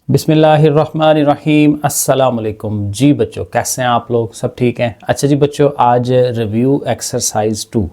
बिस्मिल्लाहिर्रहमानिर्रहीम अस्सलाम वालेकुम। जी बच्चों, कैसे हैं आप लोग? सब ठीक हैं? अच्छा जी बच्चों, आज रिव्यू एक्सरसाइज 2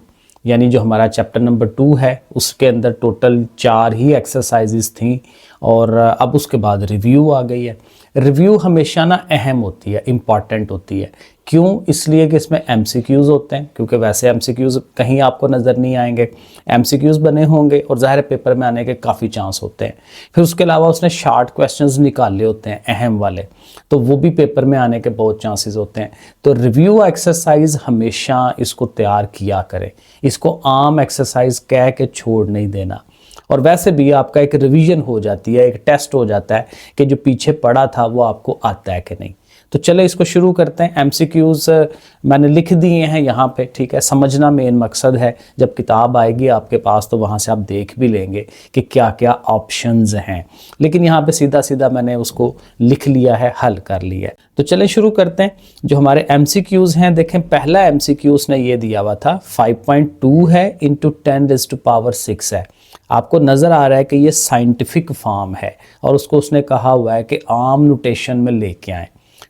यानी जो हमारा चैप्टर नंबर 2 है उसके अंदर टोटल 4 ही एक्सरसाइजेस थी और अब उसके बाद रिव्यू आ गई है। रिव्यू हमेशा ना अहम होती है, इम्पॉर्टेंट होती है। क्यों? इसलिए कि इसमें एमसीक्यूज़ होते हैं, क्योंकि वैसे एमसीक्यूज़ कहीं आपको नज़र नहीं आएंगे, एमसीक्यूज़ बने होंगे और ज़ाहिर पेपर में आने के काफ़ी चांस होते हैं। फिर उसके अलावा उसने शार्ट क्वेश्चंस निकाले होते हैं अहम वाले, तो वो भी पेपर में आने के बहुत चांसेस होते हैं। तो रिव्यू एक्सरसाइज हमेशा इसको तैयार किया करें, इसको आम एक्सरसाइज कह के छोड़ नहीं देना। और वैसे भी आपका एक रिवीजन हो जाती है, एक टेस्ट हो जाता है कि जो पीछे पढ़ा था वो आपको आता है कि नहीं। तो चले इसको शुरू करते हैं। एमसीक्यूज़ मैंने लिख दिए हैं यहाँ पे, ठीक है। समझना मेन मकसद है, जब किताब आएगी आपके पास तो वहाँ से आप देख भी लेंगे कि क्या क्या ऑप्शंस हैं, लेकिन यहाँ पे सीधा सीधा मैंने उसको लिख लिया है, हल कर लिया है। तो चले शुरू करते हैं। जो हमारे एमसीक्यूज़ हैं, देखें पहला एमसीक्यू उसने ये दिया हुआ था 5.2 है इंटू 10⁻6 है। आपको नज़र आ रहा है कि ये साइंटिफिक फॉर्म है और उसको उसने कहा हुआ है कि आम नोटेशन में लेके आएँ,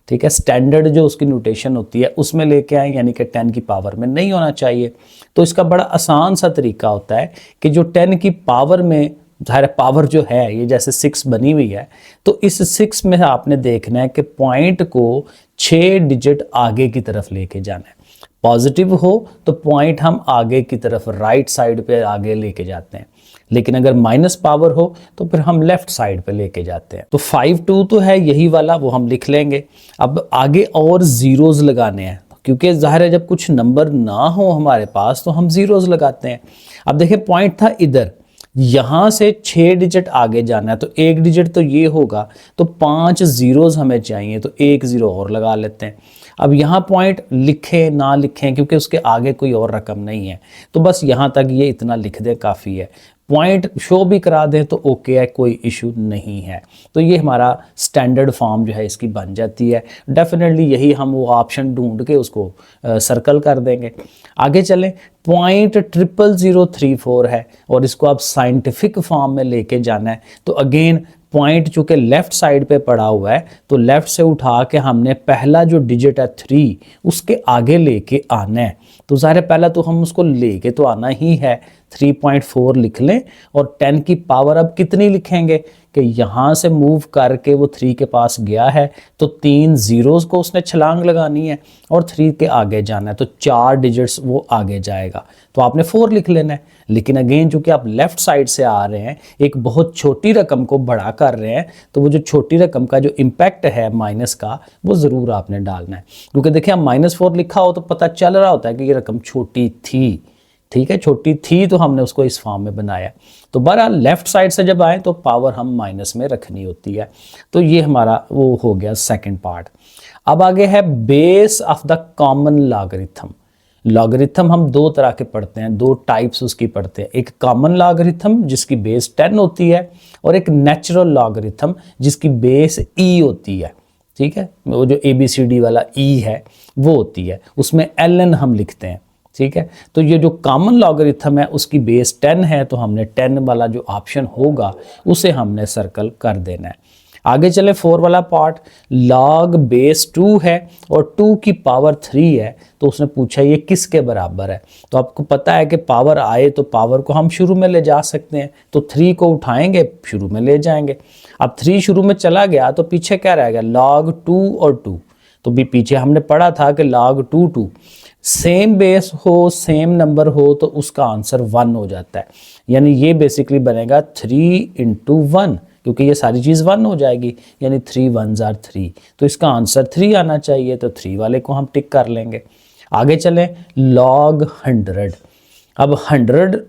ठीक है। स्टैंडर्ड जो उसकी नोटेशन होती है उसमें लेके आएँ, यानी कि 10 की पावर में नहीं होना चाहिए। तो इसका बड़ा आसान सा तरीका होता है कि जो 10 की पावर में, ज़ाहिर पावर जो है ये जैसे 6 बनी हुई है, तो इस 6 में आपने देखना है कि पॉइंट को 6 डिजिट आगे की तरफ लेके जाना है। पॉजिटिव हो तो पॉइंट हम आगे की तरफ राइट साइड पे आगे लेके जाते हैं, लेकिन अगर माइनस पावर हो तो फिर हम लेफ्ट साइड पे लेके जाते हैं। तो 5-2 तो है यही वाला, वो हम लिख लेंगे। अब आगे और ज़ीरोज़ लगाने हैं, क्योंकि ज़ाहिर है जब कुछ नंबर ना हो हमारे पास तो हम ज़ीरोज़ लगाते हैं। अब देखिए पॉइंट था इधर, यहाँ से 6 डिजिट आगे जाना है, तो 1 डिजिट तो ये होगा, तो 5 ज़ीरोज़ हमें चाहिए, तो 1 ज़ीरो और लगा लेते हैं। अब यहाँ पॉइंट लिखें ना लिखें क्योंकि उसके आगे कोई और रकम नहीं है, तो बस यहाँ तक ये इतना लिख दें, काफ़ी है। पॉइंट शो भी करा दें तो ओके है, कोई इशू नहीं है। तो ये हमारा स्टैंडर्ड फॉर्म जो है इसकी बन जाती है। डेफिनेटली यही हम वो ऑप्शन ढूंढ के उसको सर्कल कर देंगे। आगे चलें, पॉइंट 00034 है और इसको आप साइंटिफिक फॉर्म में लेके जाना है। तो अगेन पॉइंट चूँकि लेफ़्ट साइड पे पड़ा हुआ है, तो लेफ़्ट से उठा के हमने पहला जो डिजिट है 3 उसके आगे लेके आना है। तो ज़ाहिर पहला तो हम उसको लेके तो आना ही है, 3.4 लिख लें और 10 की पावर अब कितनी लिखेंगे कि यहाँ से मूव करके वो 3 के पास गया है, तो 3 ज़ीरोज़ को उसने छलांग लगानी है और 3 के आगे जाना है, तो 4 डिजिट्स वो आगे जाएगा, तो आपने 4 लिख लेना है। लेकिन अगेन चूँकि आप लेफ़्ट साइड से आ रहे हैं, एक बहुत छोटी रकम को बड़ा कर रहे हैं, तो वो जो छोटी रकम का जो इम्पैक्ट है माइनस का, वो ज़रूर आपने डालना है। क्योंकि देखिए आप -4 लिखा हो तो पता चल रहा होता है कि ये रकम छोटी थी, ठीक है, छोटी थी तो हमने उसको इस फॉर्म में बनाया। तो बहरहाल लेफ्ट साइड से जब आए तो पावर हम माइनस में रखनी होती है। तो ये हमारा वो हो गया सेकंड पार्ट। अब आगे है base of the common logarithm. Logarithm हम दो तरह के पढ़ते हैं, दो टाइप्स उसकी पढ़ते हैं। एक कॉमन लॉगरिथम जिसकी बेस 10 होती है और एक नेचुरल लॉगरिथम जिसकी बेस e होती है, ठीक है। वो जो ABCD वाला e है वो होती है, उसमें ln हम लिखते हैं, ठीक है। तो ये जो कॉमन लॉगरिथम है उसकी बेस 10 है, तो हमने 10 वाला जो ऑप्शन होगा उसे हमने सर्कल कर देना है। आगे चले 4 वाला पार्ट, लॉग बेस 2 है और 2 की पावर 3 है, तो उसने पूछा ये किसके बराबर है। तो आपको पता है कि पावर आए तो पावर को हम शुरू में ले जा सकते हैं, तो 3 को उठाएंगे शुरू में ले जाएंगे। अब 3 शुरू में चला गया तो पीछे क्या रहेगा, log 2 और 2। तो भी पीछे हमने पढ़ा था कि log 2 सेम बेस हो, सेम नंबर हो तो उसका आंसर 1 हो जाता है। यानी ये बेसिकली बनेगा 3 × 1, क्योंकि ये सारी चीज़ 1 हो जाएगी, यानी 3 1s are 3, तो इसका आंसर 3 आना चाहिए, तो 3 वाले को हम टिक कर लेंगे। आगे चलें, log 100। अब 100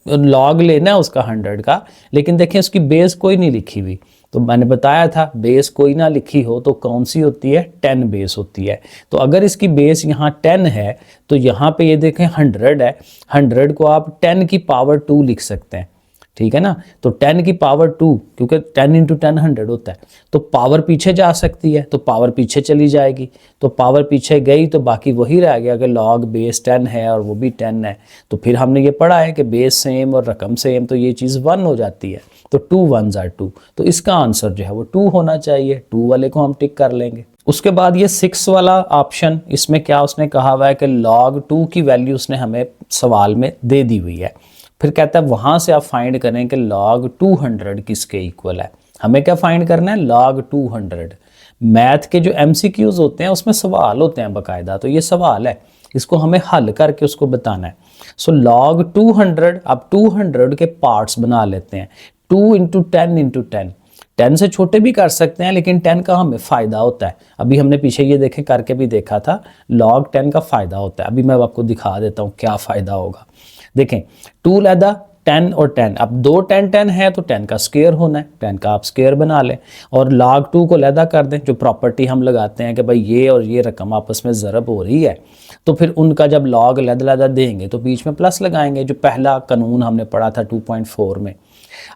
लॉग लेना है उसका 100 का, लेकिन देखें उसकी बेस कोई नहीं लिखी हुई। तो मैंने बताया था बेस कोई ना लिखी हो तो कौन सी होती है, 10 बेस होती है। तो अगर इसकी बेस यहाँ 10 है तो यहाँ पे ये देखें 100 है, 100 को आप 10 की पावर 2 लिख सकते हैं, ठीक है ना। तो 10 की पावर 2, क्योंकि 10 × 10 100 होता है, तो पावर पीछे जा सकती है, तो पावर पीछे चली जाएगी। तो पावर पीछे गई तो बाकी वही रह गया कि लॉग बेस 10 है और वो भी 10 है। तो फिर हमने ये पढ़ा है कि बेस सेम और रकम सेम, तो ये चीज़ 1 हो जाती है। तो 2 1s are 2, तो इसका आंसर जो है वो 2 होना चाहिए। 2 वाले को हम टिक कर लेंगे। उसके बाद ये 6 वाला ऑप्शन, इसमें क्या उसने कहा हुआ है कि log 2 की वैल्यू उसने हमें सवाल में दे दी हुई है। फिर कहता है वहाँ से आप फाइंड करें कि log 200 किसके इक्वल है। हमें क्या फाइंड करना है, log 200। मैथ के जो MCQs होते हैं उसमें सवाल होते हैं बाकायदा, तो ये सवाल है, इसको हमें हल करके उसको बताना है। सो log 200, अब 200 के पार्ट्स बना लेते हैं। 2 इंटू 10 इंटू 10, 10 से छोटे भी कर सकते हैं, लेकिन 10 का हमें फ़ायदा होता है। अभी हमने पीछे ये देखें करके भी देखा था, log 10 का फ़ायदा होता है। अभी मैं आपको दिखा देता हूँ क्या फ़ायदा होगा। देखें 2 लैदा 10 और 10, अब दो 10 10 है तो 10 का स्क्वायर होना है, 10 का आप स्क्वायर बना लें और log 2 को लैदा कर दें। जो प्रॉपर्टी हम लगाते हैं कि भाई ये और ये रकम आपस में ज़रब हो रही है, तो फिर उनका जब log लैदा देंगे तो बीच में प्लस लगाएंगे, जो पहला कानून हमने पढ़ा था 2.4 में।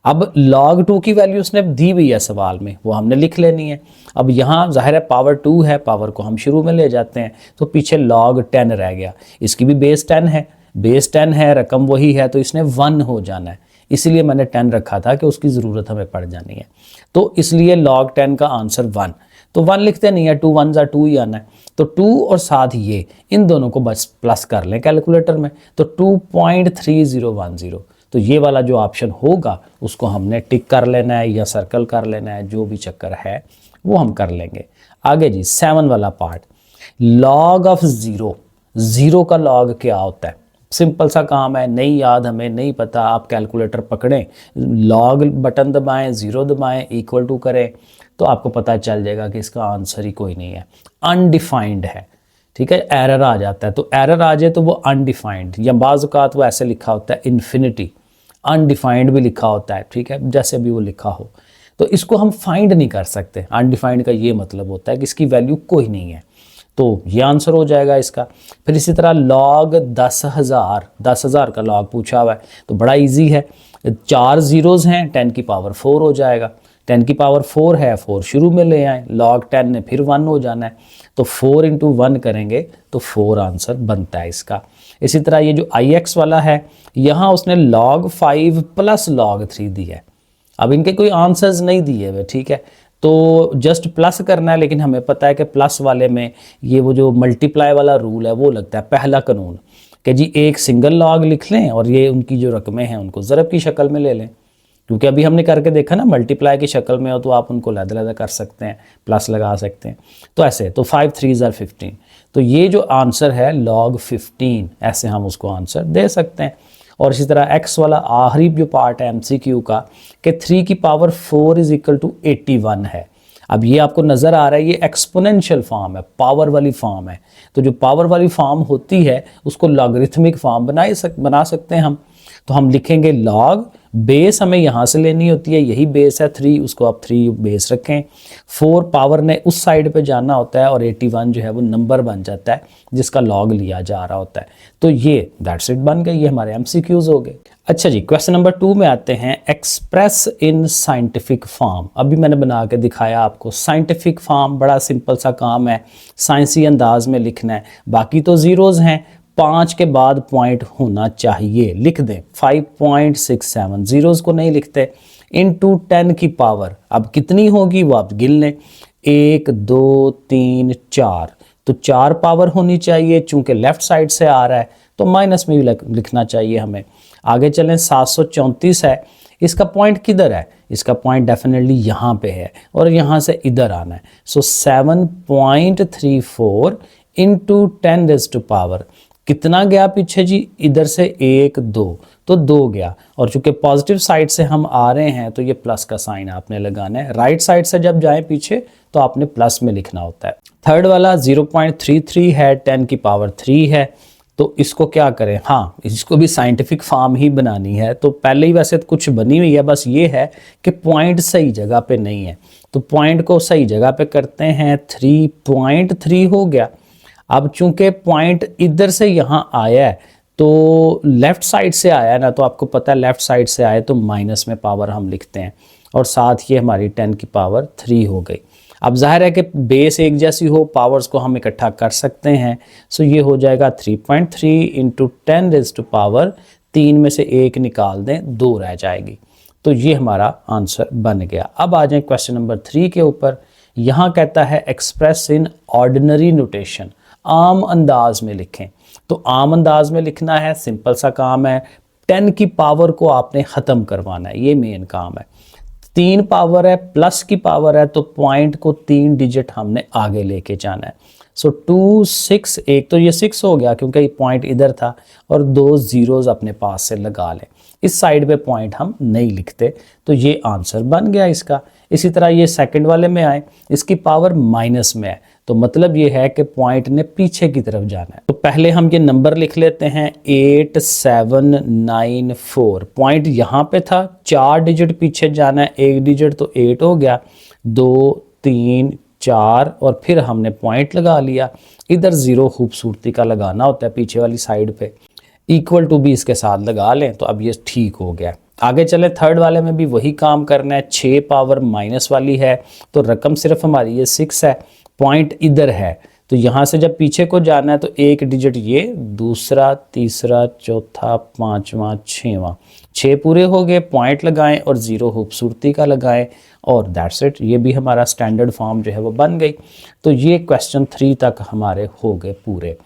अब log 2 की वैल्यू उसने दी हुई है सवाल में, वो हमने लिख लेनी है। अब यहाँ ज़ाहिर है पावर 2 है, पावर को हम शुरू में ले जाते हैं, तो पीछे log 10 रह गया। इसकी भी बेस 10 है, बेस 10 है, रकम वही है, तो इसने 1 हो जाना है। इसलिए मैंने 10 रखा था कि उसकी ज़रूरत हमें पड़ जानी है, तो इसलिए log 10 का आंसर 1। तो 1 लिखते नहीं है, 2 1s are 2 ही आना है। तो 2 और साथ ये इन दोनों को बस प्लस कर लें कैलकुलेटर में, तो 2.3010। तो ये वाला जो ऑप्शन होगा उसको हमने टिक कर लेना है या सर्कल कर लेना है, जो भी चक्कर है वो हम कर लेंगे। आगे जी 7 वाला पार्ट, log ऑफ 0, 0 का log क्या होता है। सिंपल सा काम है, नहीं याद हमें, नहीं पता, आप कैलकुलेटर पकड़ें, log बटन दबाएं, 0 दबाएं, इक्वल टू करें, तो आपको पता चल जाएगा कि इसका आंसर ही कोई नहीं है, अनडिफाइंड है। ठीक है, एरर आ जाता है, तो एरर आ जाए तो वो अनडिफाइंड, या बाज़ औक़ात वो ऐसे लिखा होता है इन्फिनिटी, अनडिफाइंड भी लिखा होता है। ठीक है, जैसे भी वो लिखा हो, तो इसको हम फाइंड नहीं कर सकते। अनडिफाइंड का ये मतलब होता है कि इसकी वैल्यू कोई नहीं है, तो ये आंसर हो जाएगा इसका। फिर इसी तरह log 10,000 का log पूछा हुआ है, तो बड़ा इजी है, 4 ज़ीरोज़ हैं, 10 की पावर 4 हो जाएगा। 10 की पावर 4 है, 4 शुरू में ले आए, log 10 ने फिर 1 हो जाना है, तो 4 इंटू 1 करेंगे तो 4 आंसर बनता है इसका। इसी तरह ये जो IX वाला है, यहाँ उसने log 5 प्लस log 3 दिया है। अब इनके कोई आंसर्स नहीं दिए हुए, ठीक है, तो जस्ट प्लस करना है, लेकिन हमें पता है कि प्लस वाले में ये वो जो मल्टीप्लाई वाला रूल है वो लगता है, पहला कानून कि जी एक सिंगल लॉग लिख लें और ये उनकी जो रकमें हैं उनको ज़रब की शक्ल में ले लें, क्योंकि अभी हमने करके देखा ना, मल्टीप्लाई की शक्ल में हो तो आप उनको लैदा कर सकते हैं, प्लस लगा सकते हैं। तो ऐसे, तो 5 3s are 15, तो ये जो आंसर है log 15, ऐसे हम उसको आंसर दे सकते हैं। और इसी तरह x वाला आखिरी जो पार्ट है MCQ का, कि 3 की पावर 4 इज इक्वल टू 81 है। अब ये आपको नज़र आ रहा है, ये एक्सपोनेंशियल फॉर्म है, पावर वाली फॉर्म है, तो जो पावर वाली फॉर्म होती है उसको लॉगरिथमिक फॉर्म बना सकते हैं हम। तो हम लिखेंगे log, बेस हमें यहाँ से लेनी होती है, यही बेस है 3, उसको आप 3 बेस रखें, 4 पावर ने उस साइड पे जाना होता है, और 81 जो है वो नंबर बन जाता है जिसका log लिया जा रहा होता है। तो ये दैट्स इट बन गए, ये हमारे MCQs हो गए। अच्छा जी, क्वेश्चन नंबर 2 में आते हैं, एक्सप्रेस इन साइंटिफिक फॉर्म। अभी मैंने बना के दिखाया आपको, साइंटिफिक फॉर्म बड़ा सिंपल सा काम है, साइंसी अंदाज में लिखना है, बाकी तो ज़ीरोज़ हैं, 5 के बाद पॉइंट होना चाहिए, लिख दें 5.67, ज़ीरोज़ को नहीं लिखते। इनटू 10 की पावर अब कितनी होगी वो आप गिन लें, 1 2 3 4, तो 4 पावर होनी चाहिए, चूंकि लेफ्ट साइड से आ रहा है तो माइनस में भी लिखना चाहिए हमें। आगे चलें, 734 है, इसका पॉइंट किधर है, इसका पॉइंट डेफिनेटली यहाँ पे है और यहाँ से इधर आना है। सो 7.34 इंटू 10 रेज़ टू पावर, कितना गया पीछे जी, इधर से 1 2, तो 2 गया, और चूंकि पॉजिटिव साइड से हम आ रहे हैं तो ये प्लस का साइन आपने लगाना है। राइट साइड से जब जाएं पीछे तो आपने प्लस में लिखना होता है। थर्ड वाला 0.33 है, 10 की पावर 3 है, तो इसको क्या करें, हाँ इसको भी साइंटिफिक फॉर्म ही बनानी है। तो पहले ही वैसे कुछ बनी हुई है, बस ये है कि पॉइंट सही जगह पे नहीं है, तो पॉइंट को सही जगह पे करते हैं, 3.3 हो गया। अब चूंकि पॉइंट इधर से यहाँ आया है तो लेफ़्ट साइड से आया है ना, तो आपको पता है लेफ़्ट साइड से आए तो माइनस में पावर हम लिखते हैं, और साथ ये हमारी 10 की पावर 3 हो गई। अब जाहिर है कि बेस एक जैसी हो, पावर्स को हम इकट्ठा कर सकते हैं, सो ये हो जाएगा 3.3 इंटू 10 रेज़ टू पावर 3 में से 1 निकाल दें, 2 रह जाएगी। तो ये हमारा आंसर बन गया। अब आ जाए क्वेश्चन नंबर 3 के ऊपर। यहाँ कहता है एक्सप्रेस इन ऑर्डिनरी नोटेशन, आम अंदाज में लिखें। तो आम अंदाज में लिखना है, सिंपल सा काम है। 10 की पावर को आपने ख़त्म करवाना है, ये मेन काम है। 3 पावर है, प्लस की पावर है, तो पॉइंट को 3 डिजिट हमने आगे लेके जाना है। सो 2 6, एक तो ये 6 हो गया क्योंकि पॉइंट इधर था, और 2 जीरोज अपने पास से लगा लें। इस साइड पे पॉइंट हम नहीं लिखते, तो ये आंसर बन गया इसका। इसी तरह ये सेकंड वाले में आए, इसकी पावर माइनस में है, तो मतलब ये है कि पॉइंट ने पीछे की तरफ जाना है। तो पहले हम ये नंबर लिख लेते हैं 8794। पॉइंट यहाँ पे था, 4 डिजिट पीछे जाना है, 1 डिजिट तो 8 हो गया, 2 3 4 और फिर हमने पॉइंट लगा लिया। इधर 0 खूबसूरती का लगाना होता है पीछे वाली साइड पे, इक्वल टू भी इसके साथ लगा लें, तो अब ये ठीक हो गया। आगे चले, थर्ड वाले में भी वही काम करना है। 6 पावर माइनस वाली है, तो रकम सिर्फ हमारी ये 6 है, पॉइंट इधर है, तो यहाँ से जब पीछे को जाना है तो 1 डिजिट ये, दूसरा, तीसरा, चौथा, पांचवा, 6वां, 6 पूरे हो गए, पॉइंट लगाएं और 0 खूबसूरती का लगाएं, और दैट्स इट। ये भी हमारा स्टैंडर्ड फॉर्म जो है वो बन गई। तो ये क्वेश्चन 3 तक हमारे हो गए पूरे।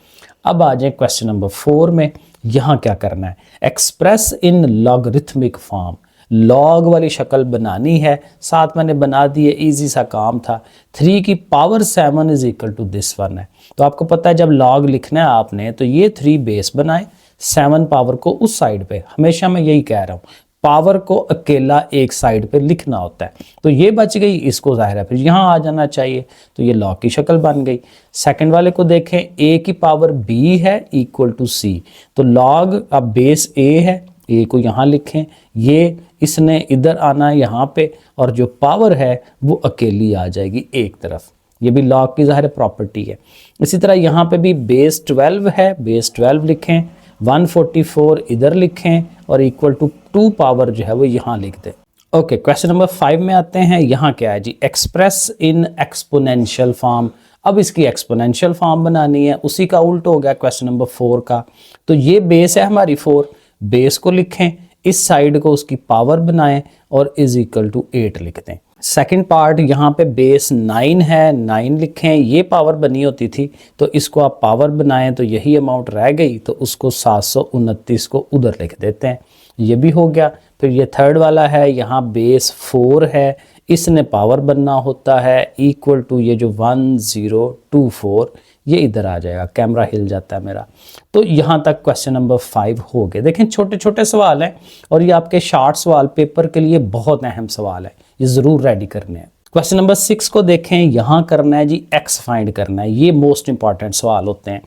अब आ जाए क्वेश्चन नंबर 4 में। यहाँ क्या करना है, express in logarithmic form, log वाली शक्ल बनानी है। साथ मैंने बना दी है, ईजी सा काम था। 3 की power 7 is equal to this one है। तो आपको पता है जब लॉग लिखना है आपने, तो ये 3 बेस बनाए, 7 पावर को उस साइड पे, हमेशा मैं यही कह रहा हूँ, पावर को अकेला एक साइड पे लिखना होता है। तो ये बच गई, इसको जाहिर है फिर यहाँ आ जाना चाहिए, तो ये लॉग की शक्ल बन गई। सेकंड वाले को देखें, a की पावर b है इक्वल टू c, तो लॉग, अब बेस a है, a को यहाँ लिखें, ये इसने इधर आना है यहाँ पे, और जो पावर है वो अकेली आ जाएगी एक तरफ। ये भी लॉग की ज़ाहिर प्रॉपर्टी है। इसी तरह यहाँ पे भी बेस 12 है, बेस 12 लिखें, 144 इधर लिखें, और इक्वल टू 2 पावर जो है वो यहाँ लिख दें। ओके, क्वेश्चन नंबर 5 में आते हैं। यहाँ क्या है जी, एक्सप्रेस इन एक्सपोनेंशियल फॉर्म। अब इसकी एक्सपोनेंशियल फॉर्म बनानी है, उसी का उल्ट हो गया क्वेश्चन नंबर 4 का। तो ये बेस है हमारी 4, बेस को लिखें, इस साइड को उसकी पावर बनाएं और इज इक्वल टू 8 लिख दें। सेकेंड पार्ट, यहाँ पे बेस 9 है, 9 लिखें, ये पावर बनी होती थी, तो इसको आप पावर बनाएं, तो यही अमाउंट रह गई, तो उसको 729 को उधर लिख देते हैं, ये भी हो गया। फिर ये थर्ड वाला है, यहाँ बेस 4 है, इसने पावर बनना होता है इक्वल टू ये जो 1024, ये इधर आ जाएगा, कैमरा हिल जाता है मेरा। तो यहाँ तक क्वेश्चन नंबर 5 हो गए। देखें छोटे छोटे सवाल हैं, और ये आपके शार्ट सवाल पेपर के लिए बहुत अहम सवाल है, ये ज़रूर रेडी करने हैं। क्वेश्चन नंबर 6 को देखें, यहाँ करना है जी x फाइंड करना है, ये मोस्ट इंपॉर्टेंट सवाल होते हैं।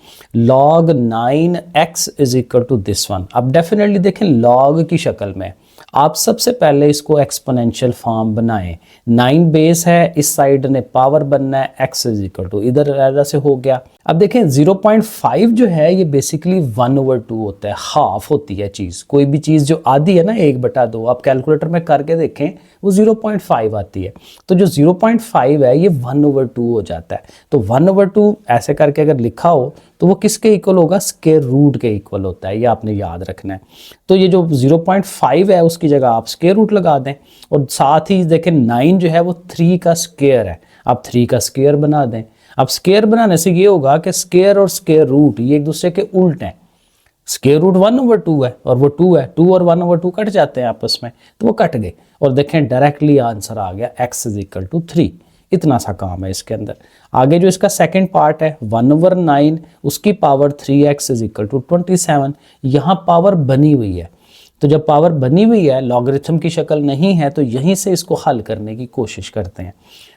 log 9x is equal to this one. अब डेफिनेटली देखें log की शक्ल में, आप सबसे पहले इसको एक्सपोनेंशियल फॉर्म बनाएं। 9 बेस है, इस साइड ने पावर बनना है, x इज इक्वल टू, इधर ऐसे हो गया। अब देखें 0.5 जो है ये बेसिकली 1/2 होता है, हाफ होती है चीज़। कोई भी चीज़ जो आधी है ना 1/2, आप कैलकुलेटर में करके देखें, वो 0.5 आती है। तो जो 0.5 है ये 1/2 हो जाता है। तो 1/2 ऐसे करके अगर लिखा हो तो वो किसके इक्वल होगा, स्क्वायर रूट के इक्वल होता है, ये आपने याद रखना है। तो ये जो 0.5 है उसकी जगह आप स्क्वायर रूट लगा दें, और साथ ही देखें 9 जो है वो 3 का स्क्वायर है, आप 3 का स्क्वायर बना दें। अब स्क्वायर बनाने से ये होगा कि स्क्वायर और स्क्वायर रूट ये एक दूसरे के उल्ट हैं। स्क्वायर रूट 1/2 है और वो 2 है, 2 और 1/2 कट जाते हैं आपस में, तो वो कट गए, और देखें डायरेक्टली आंसर आ गया x इज इक्वल टू 3। इतना सा काम है इसके अंदर। आगे जो इसका सेकंड पार्ट है 1/9, उसकी power 3x is equal to 27। यहाँ पावर बनी हुई है, तो जब पावर बनी हुई है, लॉगरिथम की शक्ल नहीं है, तो यहीं से इसको हल करने की कोशिश करते हैं।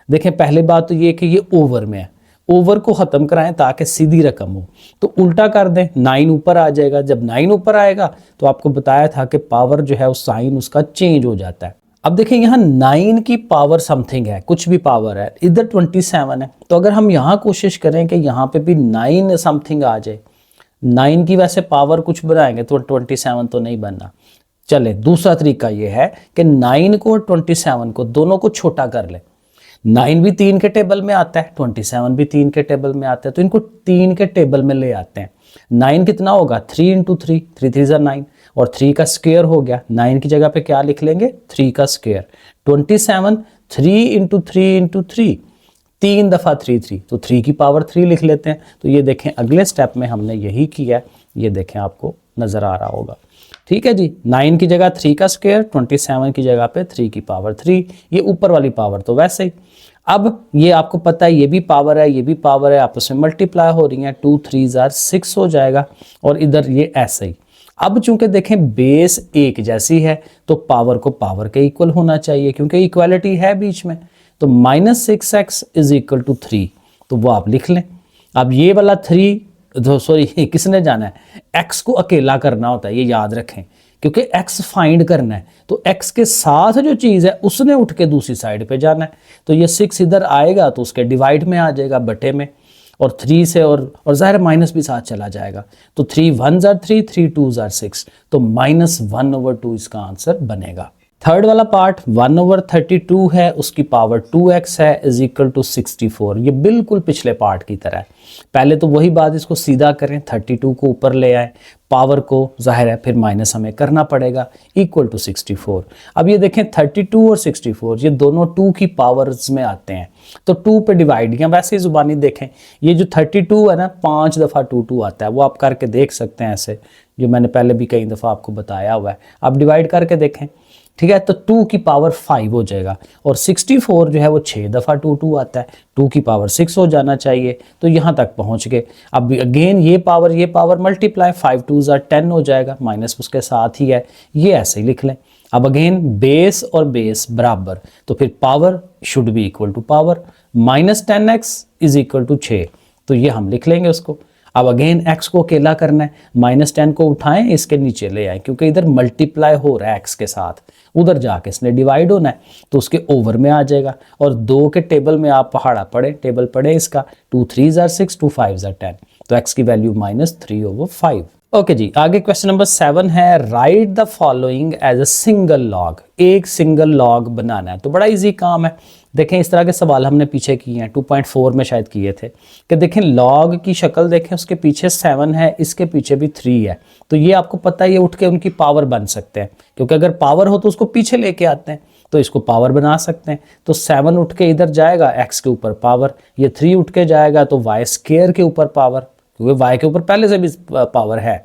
देखें पहली बात तो ये कि ये ओवर में है, ओवर को ख़त्म कराएं ताकि सीधी रकम हो, तो उल्टा कर दें, 9 ऊपर आ जाएगा। जब 9 ऊपर आएगा तो आपको बताया था कि पावर जो है उस साइन उसका चेंज हो जाता है। अब देखें यहाँ 9 की पावर समथिंग है, कुछ भी पावर है, इधर 27 है, तो अगर हम यहाँ कोशिश करें कि यहाँ पे भी 9 समथिंग आ जाए, 9 की वैसे पावर कुछ बनाएंगे तो 27 तो नहीं बनना। चले दूसरा तरीका ये है कि 9 को और 27 को दोनों को छोटा कर ले। 9 भी 3 के टेबल में आता है, 27 भी 3 के टेबल में आता है, तो इनको 3 के टेबल में ले आते हैं। 9 कितना होगा 3 इंटू 3, 3 3 9, और 3 का स्क्वायर हो गया। 9 की जगह पे क्या लिख लेंगे 3 का स्क्वायर। 27 3 इंटू 3 इंटू 3, 3 दफ़ा 3 3, तो 3 की पावर 3 लिख लेते हैं। तो ये देखें अगले स्टेप में हमने यही किया है, ये देखें आपको नज़र आ रहा होगा। ठीक है जी, 9 की जगह 3 का स्क्वायर, 27 की जगह पे 3 की पावर 3, ये ऊपर वाली पावर तो वैसे ही। अब ये आपको पता है ये भी पावर है, ये भी पावर है, आपस में मल्टीप्लाई हो रही हैं, 2 3 6 हो जाएगा, और इधर ये ऐसे ही। अब चूंकि देखें बेस एक जैसी है तो पावर को पावर के इक्वल होना चाहिए, क्योंकि इक्वालिटी है बीच में। तो -6x इज इक्वल टू 3, तो वो आप लिख लें। अब ये वाला 3 तो सॉरी किसने जाना है, x को अकेला करना होता है, ये याद रखें, क्योंकि x फाइंड करना है तो x के साथ जो चीज़ है उसने उठ के दूसरी साइड पे जाना है। तो ये 6 इधर आएगा तो उसके डिवाइड में आ जाएगा, बटे में, और 3 से और ज़ाहिर माइनस भी साथ चला जाएगा। तो 3 1 3, 3 2 6, तो -1/2 इसका आंसर बनेगा। थर्ड वाला पार्ट 1/32 है, उसकी पावर 2x है, इज इक्वल टू 64। ये बिल्कुल पिछले पार्ट की तरह है। पहले तो वही बात, इसको सीधा करें, 32 को ऊपर ले आए, पावर को जाहिर है फिर माइनस हमें करना पड़ेगा, इक्वल टू 64। अब ये देखें 32 और 64 ये दोनों 2 की पावर्स में आते हैं, तो 2 पे डिवाइड, या वैसे ही जुबानी देखें, ये जो 32 है ना 5 दफ़ा 2 2 आता है, वो आप करके देख सकते हैं ऐसे, जो मैंने पहले भी कई दफ़ा आपको बताया हुआ है। आप डिवाइड करके देखें, ठीक है, तो 2 की पावर 5 हो जाएगा, और 64 जो है वो 6 दफ़ा 2 2 आता है, 2 की पावर 6 हो जाना चाहिए। तो यहाँ तक पहुँच गए। अब अगेन ये पावर मल्टीप्लाई, 5 2 10 हो जाएगा, माइनस उसके साथ ही है, ये ऐसे ही लिख लें। अब अगेन बेस और बेस बराबर, तो फिर power should be equal to power, -10x is equal to 6, तो ये हम लिख लेंगे उसको। अब अगेन x को अकेला करना है, -10 को उठाएं, इसके नीचे ले आए, क्योंकि इधर मल्टीप्लाई हो रहा है x के साथ, उधर जाके इसने डिवाइड होना है, तो उसके ओवर में आ जाएगा। और 2 के टेबल में आप पहाड़ा पढ़े, टेबल पढ़े इसका, 2 3 6, 2 5 10, तो x की वैल्यू -3/5। ओके जी, आगे क्वेश्चन नंबर 7 है, write the following as a single log. एक सिंगल लॉग बनाना है, तो बड़ा इजी काम है। देखें इस तरह के सवाल हमने पीछे किए हैं, 2.4 में शायद किए थे, कि देखें लॉग की शक्ल देखें, उसके पीछे 7 है, इसके पीछे भी 3 है, तो ये आपको पता है ये उठ के उनकी पावर बन सकते हैं, क्योंकि अगर पावर हो तो उसको पीछे लेके आते हैं, तो इसको पावर बना सकते हैं। तो 7 उठ के इधर जाएगा, x के ऊपर पावर, ये 3 उठ के जाएगा तो y स्क्वायर के ऊपर पावर, क्योंकि y के ऊपर पहले से भी पावर है।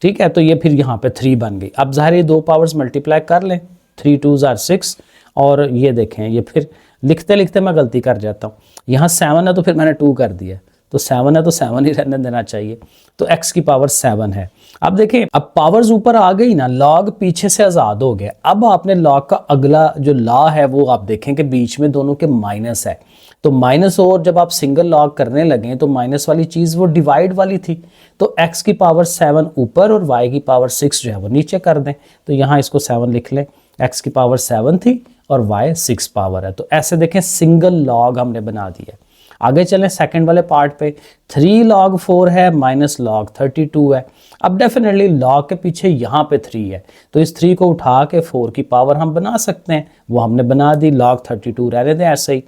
ठीक है, तो ये फिर यहाँ पे 3 बन गई। अब ज़ाहिर ये 2 पावर्स मल्टीप्लाई कर लें, 3 2 6, और ये देखें ये फिर लिखते लिखते मैं गलती कर जाता हूँ, यहाँ 7 है तो फिर मैंने 2 कर दिया, तो 7 है तो 7 ही रहने देना चाहिए, तो x की पावर 7 है। अब देखें अब पावर्स ऊपर आ गई ना, लॉग पीछे से आज़ाद हो गया। अब आपने लॉग का अगला जो लॉ है वो आप देखें कि बीच में दोनों के माइनस है, तो माइनस, और जब आप सिंगल लॉग करने लगे तो माइनस वाली चीज़ वो डिवाइड वाली थी, तो x की पावर 7 ऊपर और y की पावर 6 जो है वो नीचे कर दें। तो यहाँ इसको 7 लिख लें, x की पावर 7 थी और y 6 पावर है, तो ऐसे देखें सिंगल लॉग हमने बना दिया। आगे चलें सेकंड वाले पार्ट पे, 3 log 4 है माइनस log 32 है। अब डेफिनेटली log के पीछे यहाँ पे 3 है, तो इस 3 को उठा के 4 की पावर हम बना सकते हैं, वो हमने बना दी, log 32 रहने दें ऐसे ही।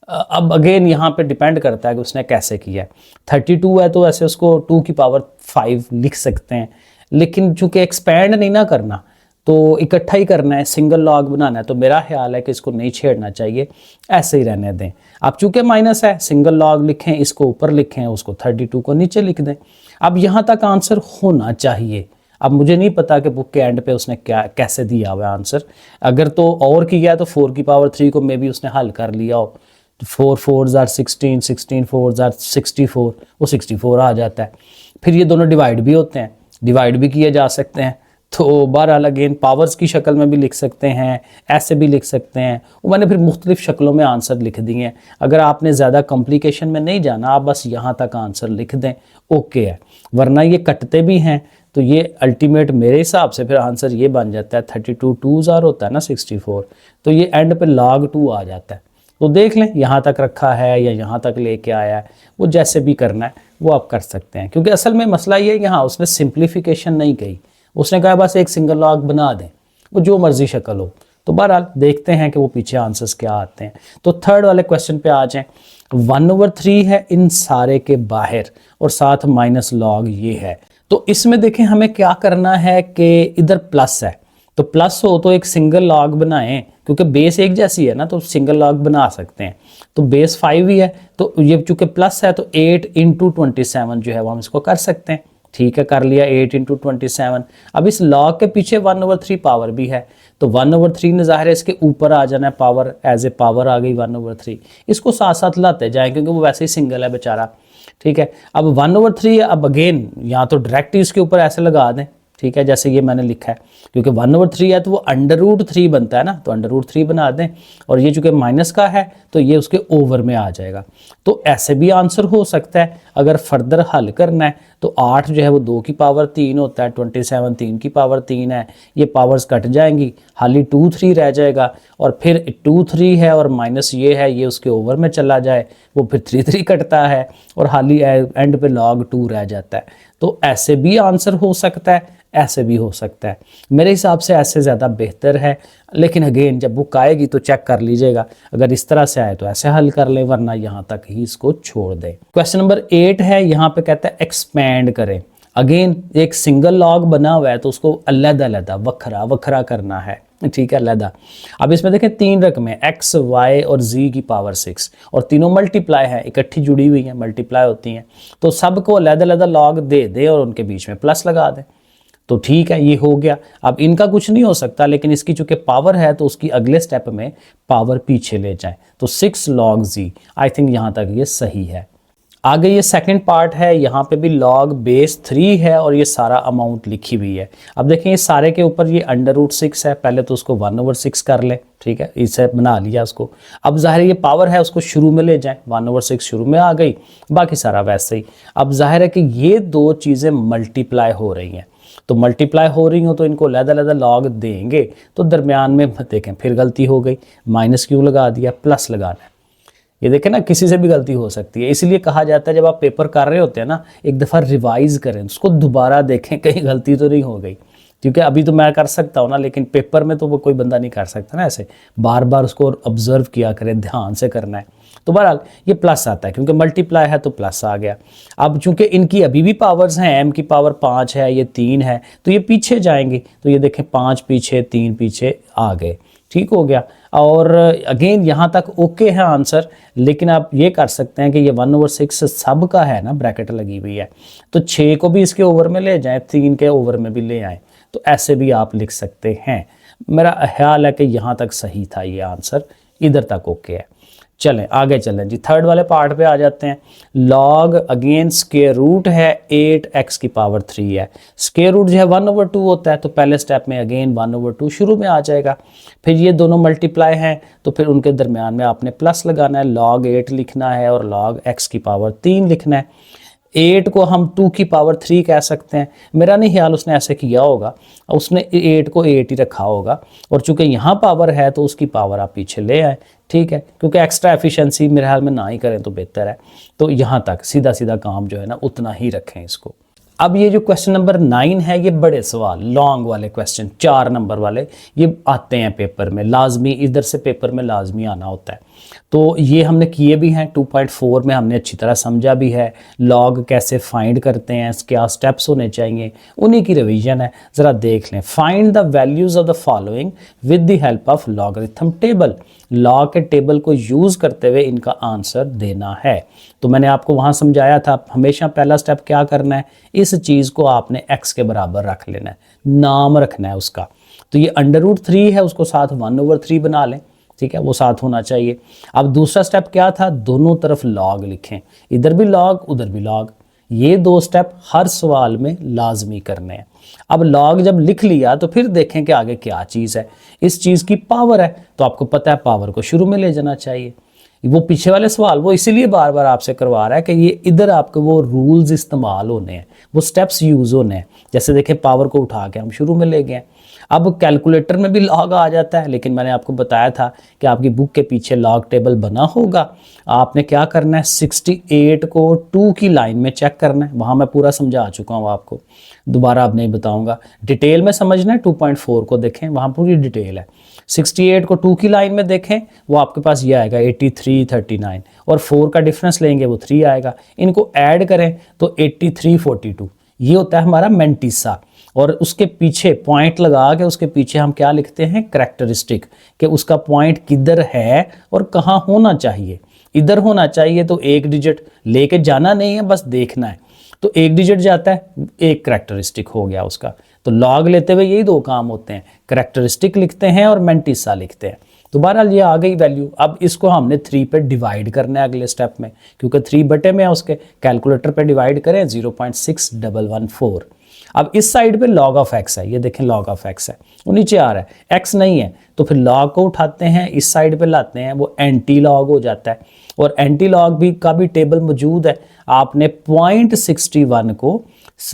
अब अगेन यहाँ पे डिपेंड करता है कि उसने कैसे किया है। 32 है तो ऐसे उसको 2 की पावर 5 लिख सकते हैं, लेकिन चूंकि एक्सपैंड नहीं ना करना तो इकट्ठा ही करना है, सिंगल लॉग बनाना है, तो मेरा ख्याल है कि इसको नहीं छेड़ना चाहिए, ऐसे ही रहने दें। अब चूंकि माइनस है, सिंगल लॉग लिखें, इसको ऊपर लिखें, उसको 32 को नीचे लिख दें। अब यहाँ तक आंसर होना चाहिए। अब मुझे नहीं पता कि बुक के एंड पे उसने क्या कैसे दिया हुआ आंसर, अगर तो और किया तो 4 की पावर 3 को मे भी उसने हल कर लिया हो, 4 4 16, 16 4 64, वो 64 आ जाता है। फिर ये दोनों डिवाइड भी होते हैं, डिवाइड भी किए जा सकते हैं, तो बहरहाल अगेन पावर्स की शक्ल में भी लिख सकते हैं, ऐसे भी लिख सकते हैं। वो मैंने फिर मुख्तलिफ शक्लों में आंसर लिख दिए हैं। अगर आपने ज़्यादा कॉम्प्लिकेशन में नहीं जाना, आप बस यहाँ तक आंसर लिख दें, ओके है। वरना ये कटते भी हैं, तो ये अल्टीमेट मेरे हिसाब से फिर आंसर ये बन जाता है 32 2 होता है ना 64, तो ये एंड पे log 2 आ जाता है। तो देख लें यहाँ तक रखा है या यहाँ तक लेके आया है, वो जैसे भी करना है वो आप कर सकते हैं, क्योंकि असल में मसला ये है यहाँ उसने सिंप्लीफिकेशन नहीं कही, उसने कहा बस एक सिंगल लॉग बना दें, वो जो मर्जी शक्ल हो, तो बहरहाल देखते हैं कि वो पीछे आंसर्स क्या आते हैं। तो थर्ड वाले क्वेश्चन पे आ जाएं। 1/3 है इन सारे के बाहर और साथ माइनस लॉग ये है। तो इसमें देखें हमें क्या करना है कि इधर प्लस है, तो प्लस हो तो एक सिंगल लॉग बनाएं, क्योंकि बेस एक जैसी है ना तो सिंगल लॉग बना सकते हैं। तो बेस 5 ही है, तो ये चूंकि प्लस है तो 8 × 27 जो है वो हम इसको कर सकते हैं। ठीक है, कर लिया 8 × 27। अब इस लॉग के पीछे 1/3 पावर भी है, तो 1/3 ने ज़ाहिर है इसके ऊपर आ जाना है, पावर एज ए पावर आ गई 1/3। इसको साथ साथ लाते जाएं क्योंकि वो वैसे ही सिंगल है बेचारा। ठीक है, अब 1/3 अब अगेन या तो डायरेक्ट इसके ऊपर ऐसे लगा दें, ठीक है, जैसे ये मैंने लिखा है, क्योंकि 1/3 है तो वो √3 बनता है ना, तो √3 बना दें, और ये चूंकि माइनस का है तो ये उसके ओवर में आ जाएगा। तो ऐसे भी आंसर हो सकता है। अगर फर्दर हल करना है तो 8 जो है वो 2 की पावर 3 होता है, 27 3 की पावर 3 है, ये पावर्स कट जाएंगी, खाली 2 3 रह जाएगा, और फिर 2 3 है और माइनस ये है, ये उसके ओवर में चला जाए, वो फिर 3 3 कटता है और खाली एंड पे log 2 रह जाता है। तो ऐसे भी आंसर हो सकता है, ऐसे भी हो सकता है। मेरे हिसाब से ऐसे ज़्यादा बेहतर है, लेकिन अगेन जब बुक आएगी तो चेक कर लीजिएगा, अगर इस तरह से आए तो ऐसे हल कर लें, वरना यहाँ तक ही इसको छोड़ दें। क्वेश्चन नंबर 8 है, यहाँ पे कहता है एक्सपैंड करें। अगेन एक सिंगल लॉग बना हुआ है तो उसको अलग-अलग वखरा वखरा करना है, ठीक है, अलग। अब इसमें देखें 3 रकमें x, y और z की पावर 6, और तीनों मल्टीप्लाई है, इकट्ठी जुड़ी हुई हैं, मल्टीप्लाई होती हैं, तो सबको अलग-अलग लॉग दे दें और उनके बीच में प्लस लगा दें। तो ठीक है, ये हो गया। अब इनका कुछ नहीं हो सकता, लेकिन इसकी चूंकि पावर है तो उसकी अगले स्टेप में पावर पीछे ले जाएं, तो 6 log z। आई थिंक यहाँ तक ये सही है। आगे ये सेकंड पार्ट है, यहाँ पे भी log बेस 3 है और ये सारा अमाउंट लिखी हुई है। अब देखें ये सारे के ऊपर ये √6 है, पहले तो उसको 1/6 कर ले, ठीक है, इसे बना लिया उसको। अब जाहिर ये पावर है उसको शुरू में ले जाएं, 1/6 शुरू में आ गई, बाकी सारा वैसे ही। अब जाहिर है कि ये दो चीज़ें मल्टीप्लाई हो रही हैं, तो मल्टीप्लाई हो रही हो तो इनको अलग-अलग लॉग देंगे, तो दरमियान में देखें फिर गलती हो गई, माइनस क्यों लगा दिया, प्लस लगाना है। ये देखें ना, किसी से भी गलती हो सकती है, इसलिए कहा जाता है जब आप पेपर कर रहे होते हैं ना, एक दफ़ा रिवाइज करें, उसको दोबारा देखें कहीं गलती तो नहीं हो गई, क्योंकि अभी तो मैं कर सकता हूँ ना, लेकिन पेपर में तो वो कोई बंदा नहीं कर सकता ना, ऐसे बार बार उसको ऑब्जर्व किया करें, ध्यान से करना है। तो बहरहाल ये प्लस आता है, क्योंकि मल्टीप्लाई है तो प्लस आ गया। अब चूंकि इनकी अभी भी पावर्स हैं, m की पावर 5 है, ये 3 है, तो ये पीछे जाएंगे, तो ये देखें 5 पीछे 3 पीछे आ गए, ठीक हो गया। और अगेन यहाँ तक ओके है आंसर, लेकिन आप ये कर सकते हैं कि ये 1/6 सब का है ना, ब्रैकेट लगी हुई है, तो 6 को भी इसके ओवर में ले जाएं, 3 के ओवर में भी ले आएँ, तो ऐसे भी आप लिख सकते हैं। मेरा ख्याल है कि यहाँ तक सही था ये आंसर, इधर तक ओके है। चलें आगे चलें जी, थर्ड वाले पार्ट पे आ जाते हैं। लॉग अगेन स्क्वायर रूट है, 8x की पावर 3 है, स्क्वायर रूट जो है 1/2 होता है, तो पहले स्टेप में अगेन 1/2 शुरू में आ जाएगा। फिर ये दोनों मल्टीप्लाई हैं तो फिर उनके दरमियान में आपने प्लस लगाना है, log 8 लिखना है और log x की पावर 3 लिखना है। 8 को हम 2 की पावर 3 कह सकते हैं, मेरा नहीं ख्याल उसने ऐसे किया होगा, उसने 8 को 8 ही रखा होगा, और चूंकि यहाँ पावर है तो उसकी पावर आप पीछे ले आए, ठीक है, क्योंकि एक्स्ट्रा एफिशिएंसी मेरे ख्याल में ना ही करें तो बेहतर है। तो यहाँ तक सीधा सीधा काम जो है ना उतना ही रखें इसको। अब ये जो क्वेश्चन नंबर 9 है, ये बड़े सवाल लॉन्ग वाले क्वेश्चन 4 नंबर वाले ये आते हैं पेपर में, लाजमी इधर से पेपर में लाजमी आना होता है। तो ये हमने किए भी हैं, 2.4 में हमने अच्छी तरह समझा भी है, लॉग कैसे फाइंड करते हैं, क्या स्टेप्स होने चाहिए, उन्हीं की रिवीजन है, ज़रा देख लें। Find the values of the following with the help of logarithm table. Log के टेबल को यूज़ करते हुए इनका आंसर देना है। तो मैंने आपको वहाँ समझाया था, हमेशा पहला स्टेप क्या करना है, इस चीज़ को आपने x के बराबर रख लेना है, नाम रखना है उसका। तो ये √3 है, उसको साथ 1/3 बना लें, ठीक है, वो साथ होना चाहिए। अब दूसरा स्टेप क्या था, दोनों तरफ लॉग लिखें, इधर भी लॉग उधर भी लॉग। ये 2 स्टेप हर सवाल में लाजमी करने हैं। अब लॉग जब लिख लिया तो फिर देखें कि आगे क्या चीज़ है। इस चीज़ की पावर है तो आपको पता है पावर को शुरू में ले जाना चाहिए। वो पीछे वाले सवाल वो इसीलिए बार बार आपसे करवा रहा है कि ये इधर आपके वो रूल्स इस्तेमाल होने हैं, वो स्टेप्स यूज़ होने हैं। जैसे देखें पावर को उठा के हम शुरू में ले गए, अब कैलकुलेटर में भी लॉग आ जाता है, लेकिन मैंने आपको बताया था कि आपकी बुक के पीछे लॉग टेबल बना होगा। आपने क्या करना है, 68 को 2 की लाइन में चेक करना है। वहाँ मैं पूरा समझा चुका हूँ आपको, दोबारा अब नहीं बताऊँगा। डिटेल में समझना है 2.4 को देखें, वहाँ पूरी डिटेल है। 68 को 2 की लाइन में देखें, वो आपके पास ये आएगा 83 39, और 4 का डिफरेंस लेंगे वो 3 आएगा। इनको ऐड करें तो 83 42, ये होता है हमारा मेंटिसा। और उसके पीछे पॉइंट लगा के उसके पीछे हम क्या लिखते हैं, करैक्टरिस्टिक, कि उसका पॉइंट किधर है और कहाँ होना चाहिए। इधर होना चाहिए तो एक डिजिट लेके जाना नहीं है, बस देखना है। तो एक डिजिट जाता है, एक करैक्टरिस्टिक हो गया उसका। तो लॉग लेते हुए यही दो काम होते हैं, करैक्टरिस्टिक लिखते हैं और मेंटिसा लिखते हैं। तो बहरहाल ये आ गई वैल्यू। अब इसको हमने 3 पे डिवाइड करना है अगले स्टेप में, क्योंकि 3 बटे में है उसके। कैलकुलेटर पे डिवाइड करें, 0.6114। अब इस साइड पे log ऑफ x है, ये देखें log ऑफ x है, वो नीचे आ रहा है, x नहीं है तो फिर log को उठाते हैं इस साइड पे लाते हैं, वो एंटी लॉग हो जाता है। और एंटी लॉग भी का भी टेबल मौजूद है। आपने 0.61 को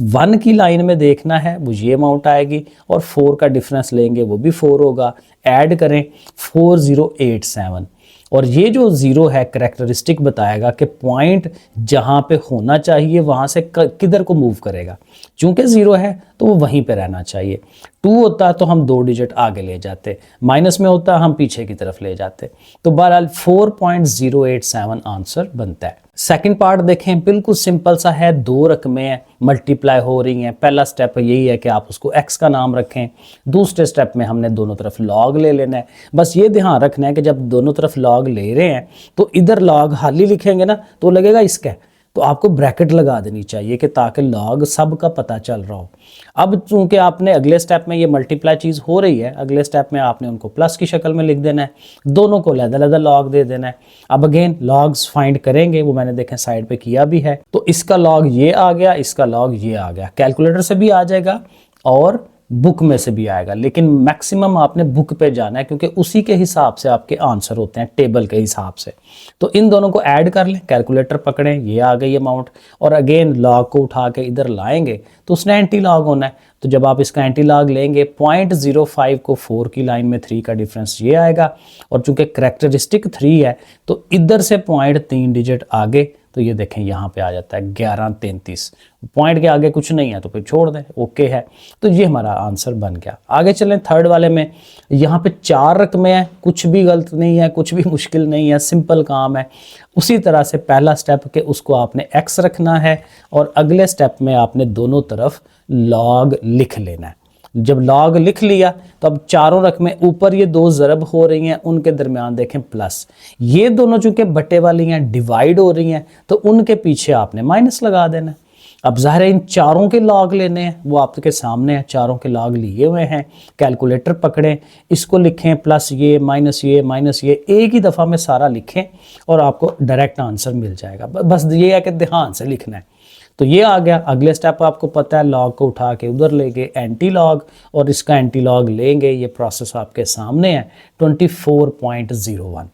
1 की लाइन में देखना है, वो ये अमाउंट आएगी, और 4 का डिफरेंस लेंगे वो भी 4 होगा। ऐड करें 4087, और ये जो 0 है करैक्टरिस्टिक बताएगा कि पॉइंट जहाँ पे होना चाहिए वहाँ से किधर को मूव करेगा। चूंकि 0 है तो वो वहीं पे रहना चाहिए। 2 होता तो हम 2 डिजिट आगे ले जाते, माइनस में होता हम पीछे की तरफ ले जाते। तो बहरहाल 4.087 आंसर बनता है। सेकंड पार्ट देखें, बिल्कुल सिंपल सा है, 2 रकमें मल्टीप्लाई हो रही हैं। पहला स्टेप यही है कि आप उसको x का नाम रखें। दूसरे स्टेप में हमने दोनों तरफ log ले लेना है। बस ये ध्यान रखना है कि जब दोनों तरफ log ले रहे हैं तो इधर log खाली लिखेंगे ना तो लगेगा इसका, तो आपको ब्रैकेट लगा देनी चाहिए कि ताकि log सब का पता चल रहा हो। अब चूंकि आपने अगले स्टेप में ये मल्टीप्लाई चीज़ हो रही है, अगले स्टेप में आपने उनको प्लस की शक्ल में लिख देना है, दोनों को अलग-अलग log दे देना है। अब अगेन लॉग्स फाइंड करेंगे, वो मैंने देखें साइड पे किया भी है। तो इसका log ये आ गया, इसका log ये आ गया। कैलकुलेटर से भी आ जाएगा और बुक में से भी आएगा, लेकिन मैक्सिमम आपने बुक पे जाना है क्योंकि उसी के हिसाब से आपके आंसर होते हैं, टेबल के हिसाब से। तो इन दोनों को ऐड कर लें, कैलकुलेटर पकड़ें, ये आ गई अमाउंट, और अगेन लॉग को उठा के इधर लाएंगे तो उसने एंटी लॉग होना है। तो जब आप इसका एंटी लॉग लेंगे 0.05 को 4 की लाइन में 3 का डिफरेंस ये आएगा, और चूंकि करैक्टरिस्टिक 3 है तो इधर से पॉइंट 3 डिजिट आगे, तो ये देखें यहाँ पे आ जाता है 1133। पॉइंट के आगे कुछ नहीं है तो फिर छोड़ दें, ओके है। तो ये हमारा आंसर बन गया। आगे चलें थर्ड वाले में। यहाँ पे 4 रकमें हैं, कुछ भी गलत नहीं है, कुछ भी मुश्किल नहीं है, सिंपल काम है। उसी तरह से पहला स्टेप के उसको आपने x रखना है, और अगले स्टेप में आपने दोनों तरफ log लिख लेना है। जब log लिख लिया तो अब चारों रकमें ऊपर ये 2 ज़रब हो रही हैं, उनके दरमियान देखें प्लस। ये दोनों चूंकि बटे वाली हैं, डिवाइड हो रही हैं, तो उनके पीछे आपने माइनस लगा देना है। अब ज़ाहिर है इन चारों के log लेने हैं, वो आपके सामने है, चारों के log लिए हुए हैं। कैलकुलेटर पकड़ें, इसको लिखें प्लस ये माइनस ये माइनस ये, एक ही दफ़ा में सारा लिखें और आपको डायरेक्ट आंसर मिल जाएगा। बस ये है कि ध्यान से लिखना है। तो ये आ गया। अगले स्टेप आपको पता है, लॉग को उठा के उधर लेंगे एंटी लॉग, और इसका एंटी लॉग लेंगे। ये प्रोसेस आपके सामने है, 24.01।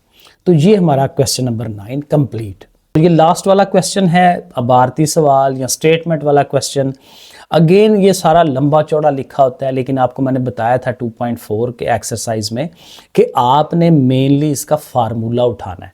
तो ये हमारा क्वेश्चन नंबर 9 कंप्लीट। तो ये लास्ट वाला क्वेश्चन है, अबारती सवाल या स्टेटमेंट वाला क्वेश्चन। अगेन ये सारा लंबा चौड़ा लिखा होता है, लेकिन आपको मैंने बताया था 2.4 के एक्सरसाइज में कि आपने मेनली इसका फार्मूला उठाना है,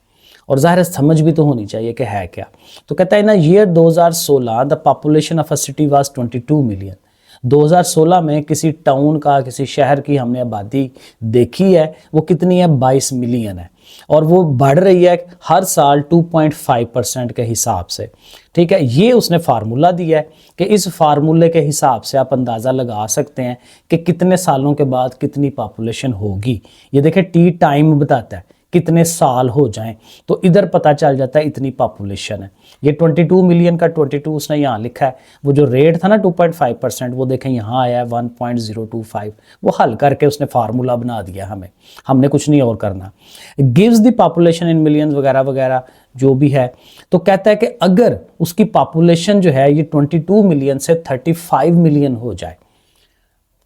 और ज़ाहिर समझ भी तो होनी चाहिए कि है क्या। तो कहता है ना, year 2016 the population of a city was 22 million. 2016 में किसी टाउन का, किसी शहर की हमने आबादी देखी है, वो कितनी है, 22 मिलियन है, और वो बढ़ रही है हर साल 2.5% के हिसाब से। ठीक है, ये उसने फार्मूला दिया है कि इस फार्मूले के हिसाब से आप अंदाज़ा लगा सकते हैं कि कितने सालों के बाद कितनी पॉपुलेशन होगी। ये देखें टी टाइम बताता है कितने साल हो जाएं, तो इधर पता चल जाता है इतनी पॉपुलेशन है। ये 22 मिलियन का 22 उसने यहाँ लिखा है। वो जो रेट था ना 2.5%, वो देखें यहाँ आया है 1.025। वो हल करके उसने फार्मूला बना दिया हमें, हमने कुछ नहीं और करना। Gives the population in millions वगैरह वगैरह जो भी है। तो कहता है कि अगर उसकी पॉपुलेशन जो है ये 22 मिलियन से 35 मिलियन हो जाए,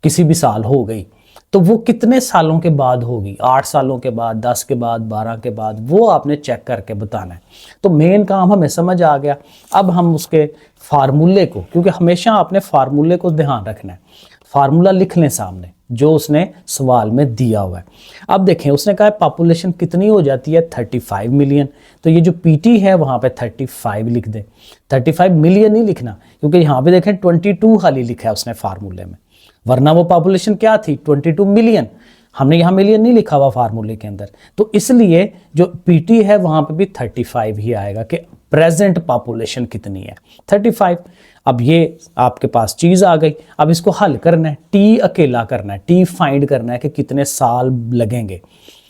किसी भी साल हो गई, तो वो कितने सालों के बाद होगी, 8 सालों के बाद, 10 के बाद, 12 के बाद, वो आपने चेक करके बताना है। तो मेन काम हमें समझ आ गया। अब हम उसके फार्मूले को, क्योंकि हमेशा आपने फार्मूले को ध्यान रखना है, फार्मूला लिख लें सामने जो उसने सवाल में दिया हुआ है। अब देखें उसने कहा पॉपुलेशन कितनी हो जाती है 35 मिलियन, तो ये जो पीटी है वहाँ पे 35 लिख दें। 35 मिलियन नहीं लिखना क्योंकि यहाँ पे देखें 22 खाली लिखा है उसने फार्मूले में, वरना वो पॉपुलेशन क्या थी 22 मिलियन। हमने यहाँ मिलियन नहीं लिखा हुआ फार्मूले के अंदर, तो इसलिए जो पीटी है वहाँ पे भी 35 ही आएगा कि प्रेजेंट पॉपुलेशन कितनी है 35। अब ये आपके पास चीज़ आ गई, अब इसको हल करना है, टी अकेला करना है, टी फाइंड करना है कि कितने साल लगेंगे।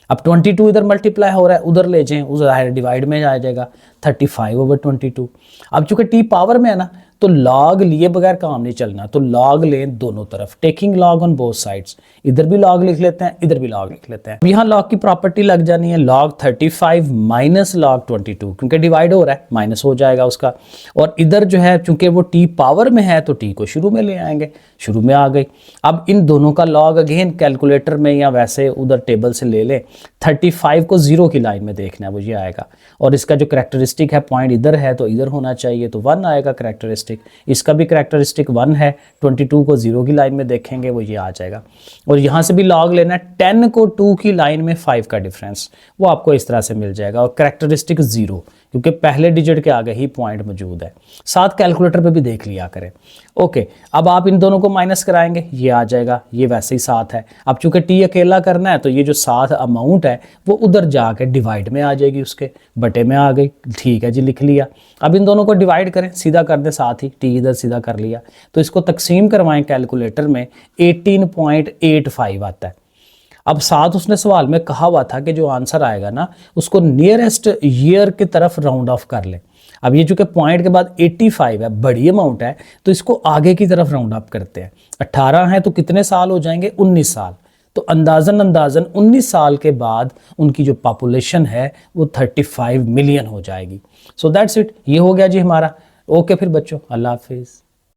अब 22 इधर मल्टीप्लाई हो रहा है, उधर ले जाएं, उधर डिवाइड में आ जाएगा 35/22। अब चूंकि टी पावर में है ना तो लॉग लिए बगैर काम नहीं चलना, तो लॉग लें दोनों तरफ, taking log on both sides. इधर भी लॉग लिख लेते हैं, इधर भी लॉग लिख लेते हैं। यहाँ लॉग की प्रॉपर्टी लग जानी है log 35 माइनस log 22, क्योंकि डिवाइड हो रहा है माइनस हो जाएगा उसका। और इधर जो है चूंकि वो टी पावर में है तो टी को शुरू में ले आएंगे, शुरू में आ गई। अब इन दोनों का लॉग अगेन कैलकुलेटर में या वैसे उधर टेबल से ले लें, 35 को 0 की लाइन में देखना है वो ये आएगा, और इसका जो करैक्टरिस्टिक है पॉइंट इधर है तो इधर होना चाहिए, तो 1 आएगा करैक्टरिस्टिक। इसका भी करैक्टरिस्टिक 1 है, 22 को 0 की लाइन में देखेंगे वो ये आ जाएगा। और यहाँ से भी लॉग लेना है, 10 को 2 की लाइन में 5 का डिफरेंस, वो आपको इस तरह से मिल जाएगा। और करैक्टरिस्टिक 0 क्योंकि पहले डिजिट के आगे ही पॉइंट मौजूद है। साथ कैलकुलेटर पे भी देख लिया करें। ओके, अब आप इन दोनों को माइनस कराएंगे, ये आ जाएगा, ये वैसे ही 7 है। अब चूंकि टी अकेला करना है तो ये जो 7 अमाउंट है वो उधर जाके डिवाइड में आ जाएगी, उसके बटे में आ गई। ठीक है जी, लिख लिया। अब इन दोनों को डिवाइड करें, सीधा कर दें, साथ ही टी इधर सीधा कर लिया, तो इसको तकसीम करवाएं कैलकुलेटर में, 18.85 आता है। अब साथ उसने सवाल में कहा हुआ था कि जो आंसर आएगा ना उसको नियरेस्ट ईयर की तरफ राउंड ऑफ कर लें। अब ये चूंकि पॉइंट के बाद 85 है, बड़ी अमाउंट है, तो इसको आगे की तरफ राउंड अप करते हैं। 18 है तो कितने साल हो जाएंगे 19 साल, तो अंदाजन 19 साल के बाद उनकी जो पॉपुलेशन है वो 35 मिलियन हो जाएगी। सो दैट्स इट, ये हो गया जी हमारा। ओके फिर बच्चों, अल्लाह हाफिज़।